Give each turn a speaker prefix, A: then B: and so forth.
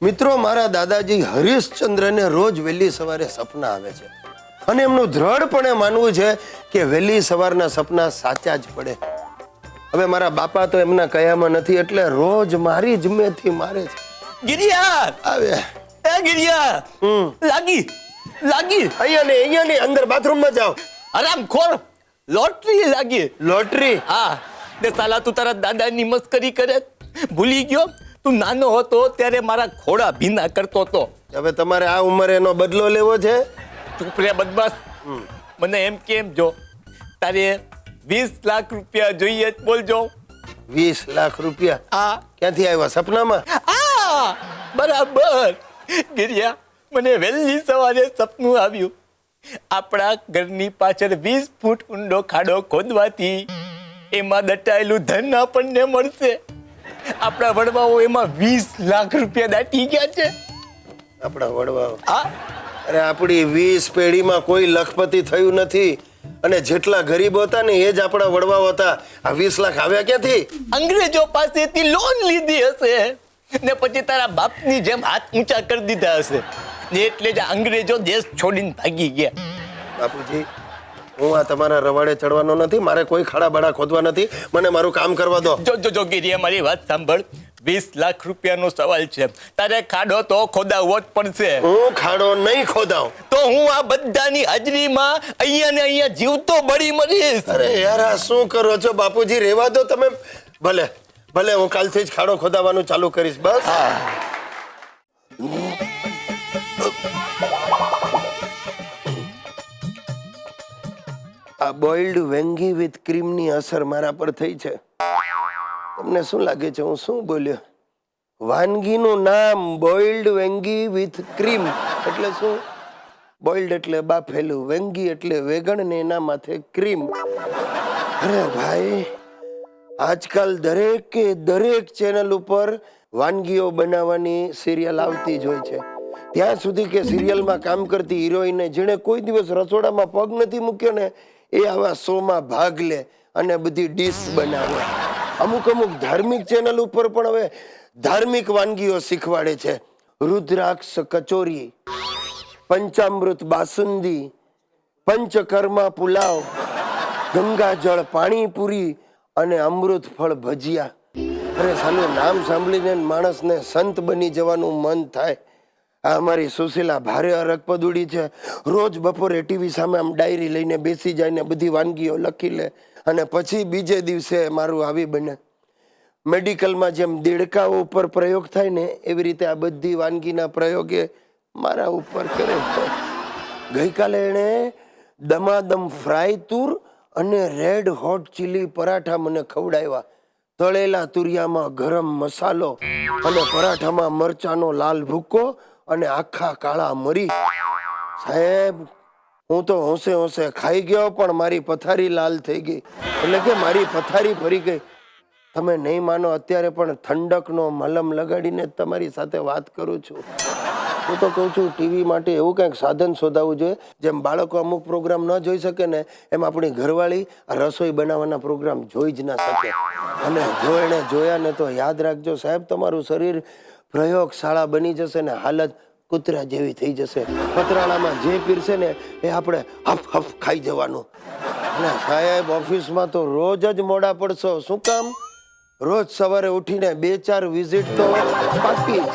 A: મિત્રો, મારા દાદાજી હરીશચંદ્રને રોજ વહેલી સવારે સપના આવે છે અને એમનું દ્રઢપણે માનવું છે કે વહેલી સવારના સપના સાચા જ પડે. હવે મારા બાપા તો એમના કયામાં નથી એટલે રોજ મારી જમેથી મારે છે.
B: ગિરિયા
A: આવે
B: એ ગિરિયા લાગી
A: અહીંયા અંદર બાથરૂમમાં જાઓ.
B: આરામ ખોર લોટરી લાગી.
A: લોટરી?
B: હા ને સાલા તું તારા દાદાની મસ્કરી કરે ભૂલી ગયો? તું નાનો હતો ત્યારે મારા ખોડા ભીના કરતો હતો.
A: હવે તમારે આ ઉંમરે એનો બદલો લેવો છે?
B: ચૂપ રે બદમાશ. મને એમ કેમ જો તારે 20 લાખ રૂપિયા જોઈએ જ બોલજો.
A: 20 લાખ રૂપિયા?
B: હા.
A: ક્યાંથી આવ્યા? સપનામાં?
B: આ બરાબર. ગિરિયા, મને વહેલી સવારે સપનું આવ્યું. આપણા ઘરની પાછળ 20 ફૂટ ઊંડો ખાડો ખોદવાથી એમાં દટાયેલું ધન આપણને મળશે. આપણા વડવાઓ એમાં 20 લાખ રૂપિયા દાટી ગયા છે.
A: આપણા વડવાઓ?
B: હા.
A: અરે આપણી 20 પેઢીમાં કોઈ લખપતિ થયું નથી અને જેટલા ગરીબ હતા ને એ જ આપણા વડવાઓ હતા. આ 20 લાખ આવ્યા ક્યાંથી?
B: અંગ્રેજો પાસેથી લોન લીધી હશે ને પછી તારા બાપની જેમ હાથ ઊંચા કરી દીધા હશે ને એટલે જ અંગ્રેજો દેશ છોડીને ભાગી ગયા.
A: બાપુજી, હું આ તમારા રવાડે ચડવાનો નથી. મારે કોઈ ખાડા બાડા ખોદવા નથી. મને મારું કામ કરવા દો.
B: જો ગિરિયા, મારી વાત સાંભળ. 20 લાખ રૂપિયાનો સવાલ છે. તારે ખાડો તો ખોદાવવો જ પડશે.
A: હું ખાડો નહીં ખોદાવ
B: તો હું આ બધાની હાજરીમાં અહીંયા ને અહીંયા જીવતો બળી મરીશ.
A: અરે યાર, આ શું કરો છો બાપુજી? રહેવા દો તમે. ભલે ભલે, હું કાલથી જ ખાડો ખોદાવાનું ચાલુ કરીશ. બસ. આ બોઇલ્ડ વેંગી વિથ ક્રીમની અસર મારા પર થઈ છે. તમને શું લાગે છે હું શું બોલ્યો? વાનગીનું નામ બોઇલ્ડ વેંગી વિથ ક્રીમ એટલે શું? બોઇલ્ડ એટલે બાફેલું, વેંગી એટલે વેગણ ને એના માથે ક્રીમ. અરે ભાઈ, આજકાલ દરેક ચેનલ ઉપર વાનગીઓ બનાવવાની સિરિયલ આવતી જ હોય છે. ત્યાં સુધી કે સિરિયલમાં કામ કરતી હિરોઈનને જેણે કોઈ દિવસ રસોડામાં પગ નથી મૂક્યો ને એ આવા શોમાં ભાગ લે અને બધી ડીશ બનાવે. અમુક ધાર્મિક ચેનલ ઉપર પણ હવે ધાર્મિક વાનગીઓ શીખવાડે છે. રુદ્રાક્ષ કચોરી, પંચામૃત બાસુંદી, પંચકર્મા પુલાવ, ગંગાજળ પાણીપુરી અને અમૃત ફળ ભજીયા. અરે સાલું, નામ સાંભળીને માણસને સંત બની જવાનું મન થાય. આ અમારી સુશીલા ભારે અરગપદુડી છે. રોજ બપોરે ટીવી સામે આમ ડાયરી લઈને બેસી જાય ને બધી વાનગીઓ લખી લે અને પછી બીજે દિવસે મારું આવી બને. મેડિકલમાં જેમ દેડકાઓ ઉપર પ્રયોગ થાય ને એવી રીતે આ બધી વાનગીના પ્રયોગે મારા ઉપર કરે છે. ગઈકાલે એણે દમાદમ ફ્રાય તુર અને રેડ હોટ ચીલી પરાઠા મને ખવડાવ્યા. તળેલા તુરિયામાં ગરમ મસાલો અને પરાઠામાં મરચાનો લાલ ભૂકો અને આખા કાળા મરી. સાહેબ, હું તો હોંશે ખાઈ ગયો પણ મારી પથારી લાલ થઈ ગઈ. એટલે કે મારી પથારી ફરી ગઈ. તમે નહીં માનો, અત્યારે પણ ઠંડકનો મલમ લગાડીને તમારી સાથે વાત કરું છું. હું તો કહું છું ટીવી માટે એવું કંઈક સાધન શોધાવવું જોઈએ. જેમ બાળકો અમુક પ્રોગ્રામ ન જોઈ શકે ને એમ આપણી ઘરવાળી આ રસોઈ બનાવવાના પ્રોગ્રામ જોઈ જ ના શકે. અને જો એણે જોયા ને તો યાદ રાખજો સાહેબ, તમારું શરીર પ્રયોગશાળા બની જશે ને હાલત કૂતરા જેવી થઈ જશે. પતરાળામાં જે પીરશે ને એ આપણે હફ હફ ખાઈ જવાનું. અને સાહેબ, ઓફિસમાં તો રોજ જ મોડા પડશો. શું કામ? રોજ સવારે ઉઠીને 2-4 વિઝિટ તો પાકી જ.